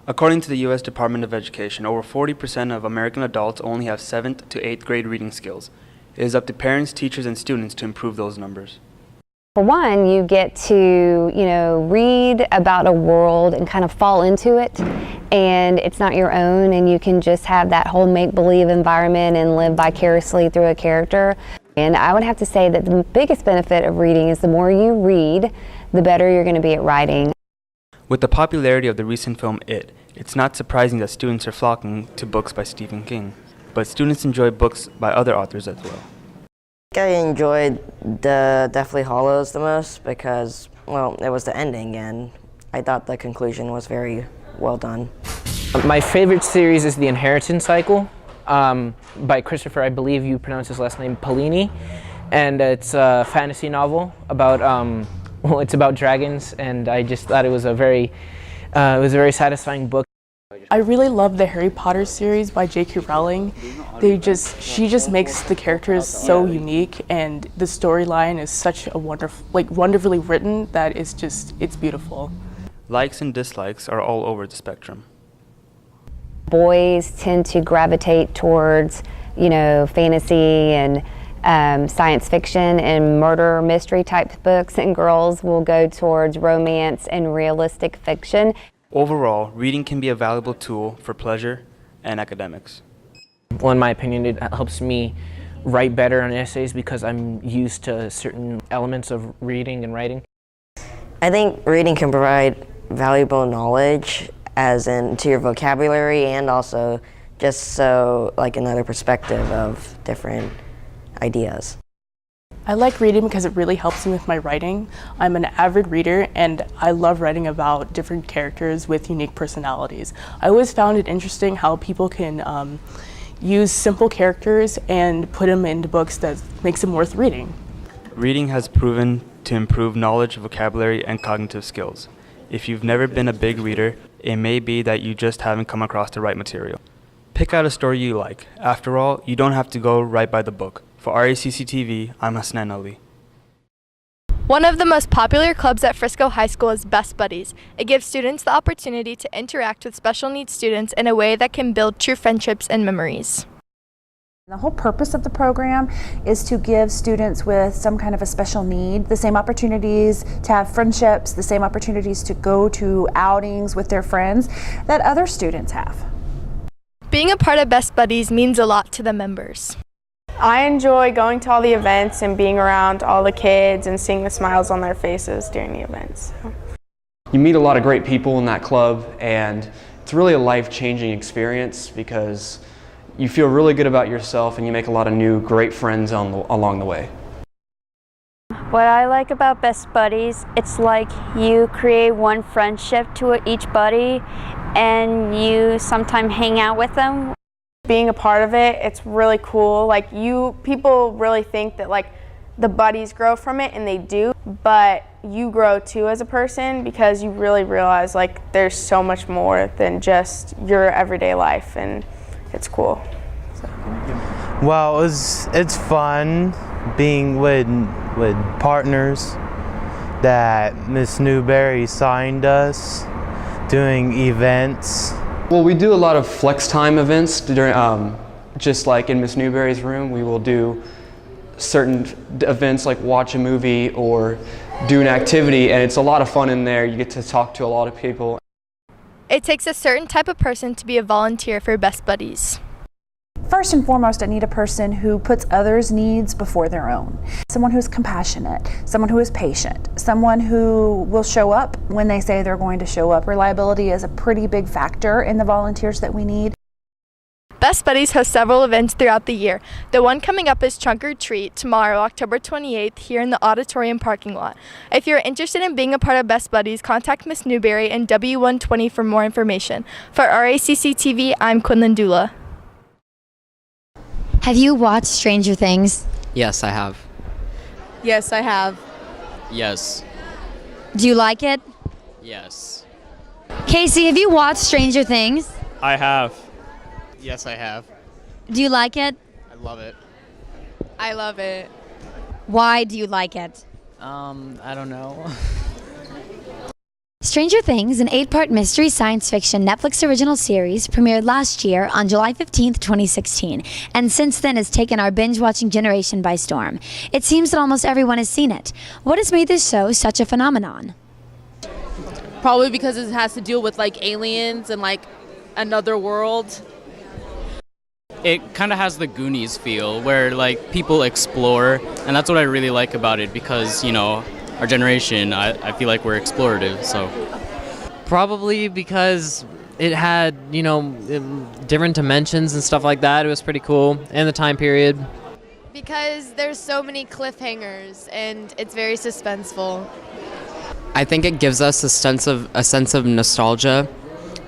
According to the U.S. Department of Education, over 40% of American adults only have 7th to 8th grade reading skills. It is up to parents, teachers, and students to improve those numbers. For one, you get to, read about a world and kind of fall into it, and it's not your own, and you can just have that whole make-believe environment and live vicariously through a character. And I would have to say that the biggest benefit of reading is the more you read, the better you're going to be at writing. With the popularity of the recent film It, it's not surprising that students are flocking to books by Stephen King, but students enjoy books by other authors as well. I enjoyed the Deathly Hallows the most because, it was the ending and I thought the conclusion was very well done. My favorite series is The Inheritance Cycle by Christopher, I believe you pronounce his last name, Polini, and it's a fantasy novel about it's about dragons, and I just thought it was a very satisfying book. I really love the Harry Potter series by J.K. Rowling. She just makes the characters so unique, and the storyline is such a wonderfully written that it's beautiful. Likes and dislikes are all over the spectrum. Boys tend to gravitate towards, fantasy and science fiction and murder mystery type books, and girls will go towards romance and realistic fiction. Overall, reading can be a valuable tool for pleasure and academics. Well, in my opinion, it helps me write better on essays because I'm used to certain elements of reading and writing. I think reading can provide valuable knowledge as to your vocabulary, and also just another perspective of different ideas. I like reading because it really helps me with my writing. I'm an avid reader and I love writing about different characters with unique personalities. I always found it interesting how people can use simple characters and put them into books that makes them worth reading. Reading has proven to improve knowledge, vocabulary, and cognitive skills. If you've never been a big reader, it may be that you just haven't come across the right material. Pick out a story you like. After all, you don't have to go right by the book. For Racc TV, I'm Hasnan Ali. One of the most popular clubs at Frisco High School is Best Buddies. It gives students the opportunity to interact with special needs students in a way that can build true friendships and memories. The whole purpose of the program is to give students with some kind of a special need the same opportunities to have friendships, the same opportunities to go to outings with their friends that other students have. Being a part of Best Buddies means a lot to the members. I enjoy going to all the events and being around all the kids and seeing the smiles on their faces during the events. You meet a lot of great people in that club, and it's really a life-changing experience because you feel really good about yourself and you make a lot of new great friends along the way. What I like about Best Buddies, it's like you create one friendship to each buddy and you sometimes hang out with them. Being a part of it, it's really cool. People really think that the buddies grow from it, and they do, but you grow too as a person because you really realize there's so much more than just your everyday life, and it's cool. So. Well, it's fun being with partners that Miss Newberry signed us, doing events. Well, we do a lot of flex time events during, just like in Miss Newberry's room. We will do certain events like watch a movie or do an activity, and it's a lot of fun in there. You get to talk to a lot of people. It takes a certain type of person to be a volunteer for Best Buddies. First and foremost, I need a person who puts others' needs before their own. Someone who's compassionate, someone who is patient, someone who will show up when they say they're going to show up. Reliability is a pretty big factor in the volunteers that we need. Best Buddies hosts several events throughout the year. The one coming up is Trunk or Treat tomorrow, October 28th, here in the auditorium parking lot. If you're interested in being a part of Best Buddies, contact Miss Newberry and W120 for more information. For Racc TV, I'm Quinlan Dula. Have you watched Stranger Things? Yes, I have. Yes, I have. Yes. Do you like it? Yes. Casey, have you watched Stranger Things? I have. Yes, I have. Do you like it? I love it. I love it. Why do you like it? I don't know. Stranger Things, an 8-part mystery science fiction Netflix original series, premiered last year on July 15th, 2016, and since then has taken our binge-watching generation by storm. It seems that almost everyone has seen it. What has made this show such a phenomenon? Probably because it has to deal with like aliens and like another world. It kind of has the Goonies feel where like people explore, and that's what I really like about it because, you know, our generation, I feel like we're explorative, so. Probably because it had, you know, different dimensions and stuff like that. It was pretty cool. And the time period. Because there's so many cliffhangers and it's very suspenseful. I think it gives us a sense of nostalgia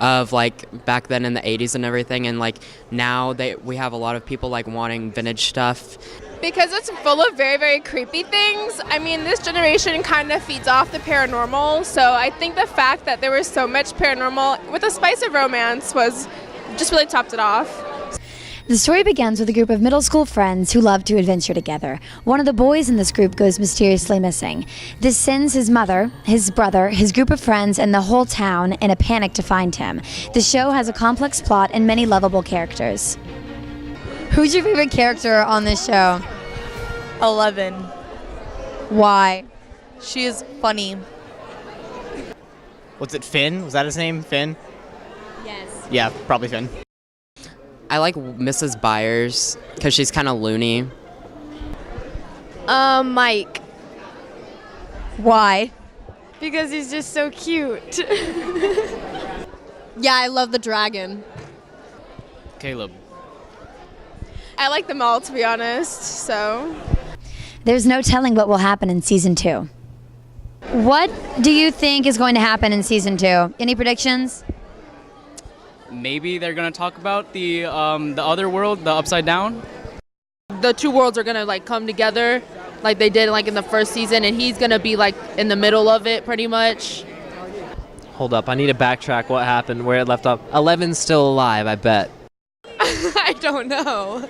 of like back then in the 80s and everything, and like now we have a lot of people like wanting vintage stuff. Because it's full of very, very creepy things. I mean, this generation kind of feeds off the paranormal, so I think the fact that there was so much paranormal with a spice of romance was just really topped it off. The story begins with a group of middle school friends who love to adventure together. One of the boys in this group goes mysteriously missing. This sends his mother, his brother, his group of friends, and the whole town in a panic to find him. The show has a complex plot and many lovable characters. Who's your favorite character on this show? 11. Why? She is funny. Was it Finn? Was that his name? Finn? Yes. Yeah, probably Finn. I like Mrs. Byers because she's kind of loony. Mike. Why? Because he's just so cute. Yeah, I love the dragon. Caleb. I like them all, to be honest, so. There's no telling what will happen in season 2. What do you think is going to happen in season 2? Any predictions? Maybe they're gonna talk about the other world, the Upside Down. The two worlds are gonna like come together like they did like in the first season, and he's gonna be like in the middle of it pretty much. Hold up, I need to backtrack what happened, where it left off. 11's still alive, I bet. I don't know.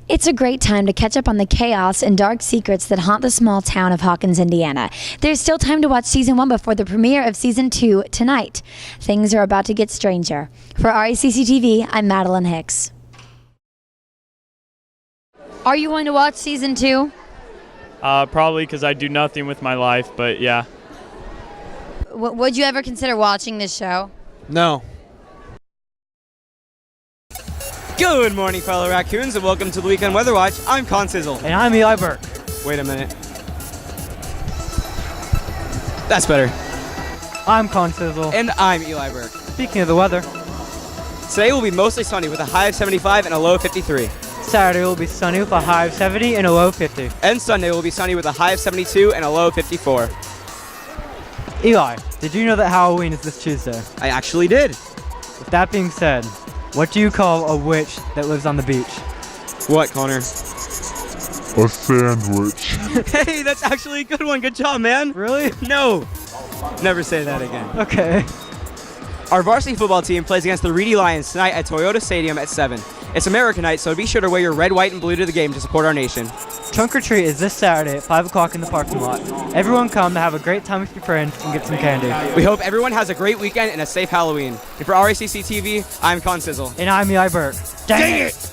It's a great time to catch up on the chaos and dark secrets that haunt the small town of Hawkins, Indiana. There's still time to watch season 1 before the premiere of season 2 tonight. Things are about to get stranger. For Racc TV, I'm Madeline Hicks. Are you going to watch season 2? Probably because I do nothing with my life, but yeah. Would you ever consider watching this show? No. Good morning, fellow raccoons, and welcome to the Weekend Weather Watch. I'm Con Sizzle. And I'm Eli Burke. Wait a minute. That's better. I'm Con Sizzle. And I'm Eli Burke. Speaking of the weather, today will be mostly sunny with a high of 75 and a low of 53. Saturday will be sunny with a high of 70 and a low of 50. And Sunday will be sunny with a high of 72 and a low of 54. Eli, did you know that Halloween is this Tuesday? I actually did. With that being said, what do you call a witch that lives on the beach? What, Connor? A sandwich. Hey, that's actually a good one. Good job, man. Really? No. Never say that again. Okay. Our varsity football team plays against the Reedy Lions tonight at Toyota Stadium at 7. It's American night, so be sure to wear your red, white, and blue to the game to support our nation. Trunk or Treat is this Saturday at 5 o'clock in the parking lot. Everyone come to have a great time with your friends and get some candy. We hope everyone has a great weekend and a safe Halloween. And for Racc TV, I'm Con Sizzle. And I'm Eli Burke. Dang it!